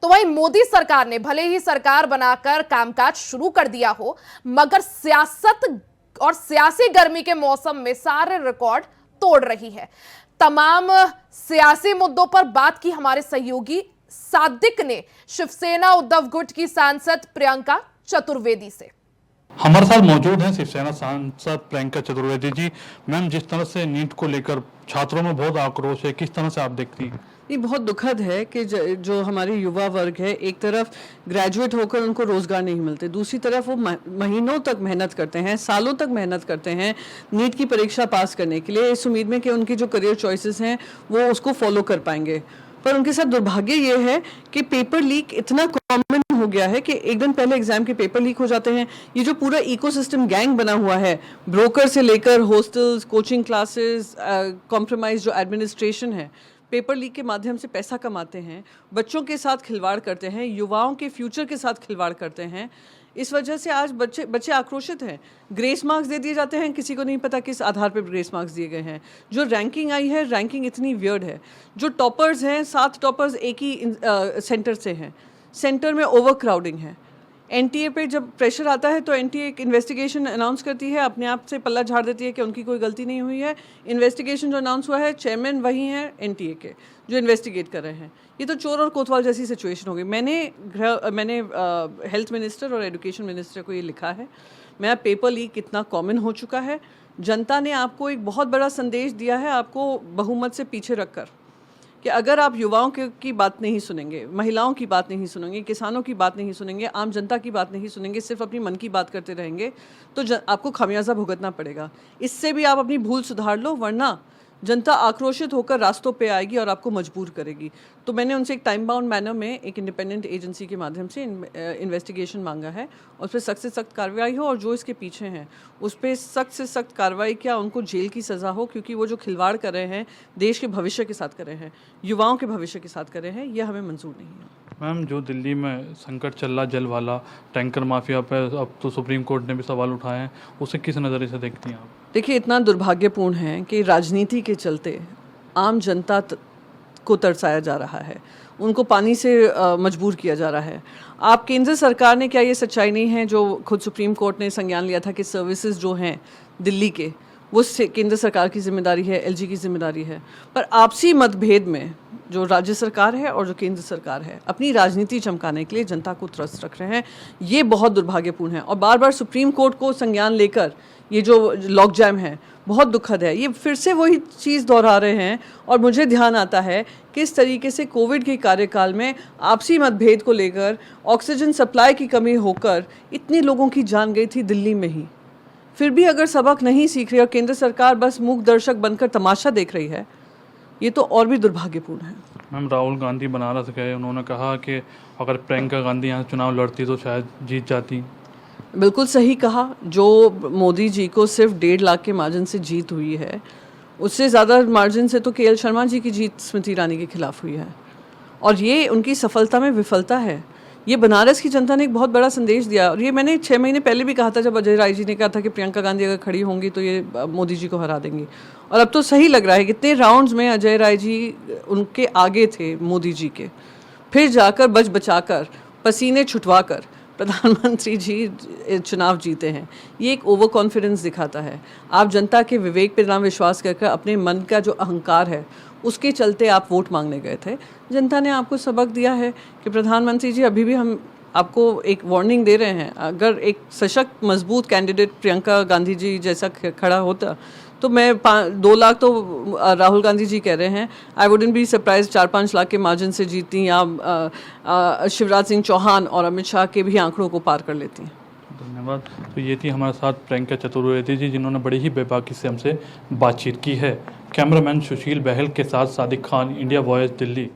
तो वहीं मोदी सरकार ने भले ही सरकार बनाकर कामकाज शुरू कर दिया हो, मगर सियासत और सियासी गर्मी के मौसम में सारे रिकॉर्ड तोड़ रही है। तमाम सियासी मुद्दों पर बात की हमारे सहयोगी सादिक ने शिवसेना उद्धव गुट की सांसद प्रियंका चतुर्वेदी से। हमारे साथ मौजूद हैं शिवसेना सांसद प्रियंका चतुर्वेदी जी। मैम, जिस तरह से नीट को लेकर छात्रों में बहुत आक्रोश है, किस तरह से आप देखती हैं? ये बहुत दुखद है कि जो हमारे युवा वर्ग है, एक तरफ ग्रेजुएट होकर उनको रोजगार नहीं मिलते, दूसरी तरफ वो महीनों तक मेहनत करते हैं, सालों तक मेहनत करते हैं नीट की परीक्षा पास करने के लिए, इस उम्मीद में कि उनकी जो करियर चॉइसेस हैं वो उसको फॉलो कर पाएंगे। पर उनके साथ दुर्भाग्य ये है कि पेपर लीक इतना कॉमन हो गया है कि एक दिन पहले एग्जाम के पेपर लीक हो जाते हैं। ये जो पूरा इकोसिस्टम गैंग बना हुआ है, ब्रोकर से लेकर हॉस्टल्स, कोचिंग क्लासेस, कॉम्प्रोमाइज जो एडमिनिस्ट्रेशन है, पेपर लीक के माध्यम से पैसा कमाते हैं, बच्चों के साथ खिलवाड़ करते हैं, युवाओं के फ्यूचर के साथ खिलवाड़ करते हैं। इस वजह से आज बच्चे आक्रोशित हैं। ग्रेस मार्क्स दे दिए जाते हैं, किसी को नहीं पता किस आधार पर ग्रेस मार्क्स दिए गए हैं। जो रैंकिंग आई है, रैंकिंग इतनी वियर्ड है। जो टॉपर्स हैं, 7 टॉपर्स एक ही सेंटर से हैं। सेंटर में ओवर क्राउडिंग है। एनटीए पे जब प्रेशर आता है तो एनटीए एक इन्वेस्टिगेशन अनाउंस करती है, अपने आप से पल्ला झाड़ देती है कि उनकी कोई गलती नहीं हुई है। इन्वेस्टिगेशन जो अनाउंस हुआ है, चेयरमैन वही हैं एनटीए के जो इन्वेस्टिगेट कर रहे हैं। ये तो चोर और कोतवाल जैसी सिचुएशन हो गई। मैंने हेल्थ मिनिस्टर और एजुकेशन मिनिस्टर को ये लिखा है। मैं पेपर लीक कितना कॉमन हो चुका है। जनता ने आपको एक बहुत बड़ा संदेश दिया है, आपको बहुमत से पीछे रखकर, कि अगर आप युवाओं की बात नहीं सुनेंगे, महिलाओं की बात नहीं सुनेंगे, किसानों की बात नहीं सुनेंगे, आम जनता की बात नहीं सुनेंगे, सिर्फ अपनी मन की बात करते रहेंगे, तो आपको खामियाजा भुगतना पड़ेगा। इससे भी आप अपनी भूल सुधार लो, वरना जनता आक्रोशित होकर रास्तों पे आएगी और आपको मजबूर करेगी। तो मैंने उनसे एक टाइम बाउंड मैनर में एक इंडिपेंडेंट एजेंसी के माध्यम से इन्वेस्टिगेशन मांगा है, और उस पर सख्त से सख्त कार्रवाई हो, और जो इसके पीछे हैं उस पर सख्त से सख्त कार्रवाई, क्या उनको जेल की सज़ा हो, क्योंकि वो जो खिलवाड़ कर रहे हैं देश के भविष्य के साथ कर रहे हैं, युवाओं के भविष्य के साथ कर रहे हैं, यह हमें मंजूर नहीं है। मैम, जो दिल्ली में संकट चल रहा जल वाला, टैंकर माफिया पर अब तो सुप्रीम कोर्ट ने भी सवाल उठाए हैं, उसे किस नज़रिए से देखती हैं आप? देखिए, इतना दुर्भाग्यपूर्ण है कि राजनीति के चलते आम जनता को तरसाया जा रहा है, उनको पानी से मजबूर किया जा रहा है। आप केंद्र सरकार ने, क्या ये सच्चाई नहीं है जो खुद सुप्रीम कोर्ट ने संज्ञान लिया था कि सर्विसेज जो हैं दिल्ली के, वो केंद्र सरकार की जिम्मेदारी है, एलजी की जिम्मेदारी है। पर आपसी मतभेद में जो राज्य सरकार है और जो केंद्र सरकार है, अपनी राजनीति चमकाने के लिए जनता को त्रस्त रख रहे हैं। ये बहुत दुर्भाग्यपूर्ण है, और बार बार सुप्रीम कोर्ट को संज्ञान लेकर ये जो लॉक जैम है, बहुत दुखद है। ये फिर से वही चीज़ दोहरा रहे हैं, और मुझे ध्यान आता है किस तरीके से कोविड के कार्यकाल में आपसी मतभेद को लेकर ऑक्सीजन सप्लाई की कमी होकर इतने लोगों की जान गई थी दिल्ली में ही। फिर भी अगर सबक नहीं सीख रही और केंद्र सरकार बस मूक दर्शक बनकर तमाशा देख रही है, ये तो और भी दुर्भाग्यपूर्ण है। मैम, राहुल गांधी बनारस गए, उन्होंने कहा कि अगर प्रियंका गांधी यहाँ चुनाव लड़ती तो शायद जीत जाती। बिल्कुल सही कहा। जो मोदी जी को सिर्फ 1.5 लाख के मार्जिन से जीत हुई है, उससे ज़्यादा मार्जिन से तो केएल शर्मा जी की जीत स्मृति ईरानी के खिलाफ हुई है, और ये उनकी सफलता में विफलता है। ये बनारस की जनता ने एक बहुत बड़ा संदेश दिया, और ये मैंने 6 महीने पहले भी कहा था, जब अजय राय जी ने कहा था कि प्रियंका गांधी अगर खड़ी होंगी तो ये मोदी जी को हरा देंगी। और अब तो सही लग रहा है, कितने राउंड्स में अजय राय जी उनके आगे थे मोदी जी के, फिर जाकर बचाकर पसीने छुटवा कर प्रधानमंत्री जी चुनाव जीते हैं। ये एक ओवर कॉन्फिडेंस दिखाता है। आप जनता के विवेक पर ना विश्वास करके अपने मन का जो अहंकार है उसके चलते आप वोट मांगने गए थे। जनता ने आपको सबक दिया है कि प्रधानमंत्री जी, अभी भी हम आपको एक वार्निंग दे रहे हैं, अगर एक सशक्त मजबूत कैंडिडेट प्रियंका गांधी जी जैसा खड़ा होता तो मैं 2 लाख तो राहुल गांधी जी कह रहे हैं, I wouldn't be surprise 4-5 lakh के मार्जिन से जीतती, या शिवराज सिंह चौहान और अमित शाह के भी आंकड़ों को पार कर लेती हैं। धन्यवाद। तो ये थी हमारे साथ प्रियंका चतुर्वेदी जी, जिन्होंने बड़ी ही बेबाकी से हमसे बातचीत की है। कैमरामैन सुशील बहल के साथ सादिक खान, इंडिया वॉइस, दिल्ली।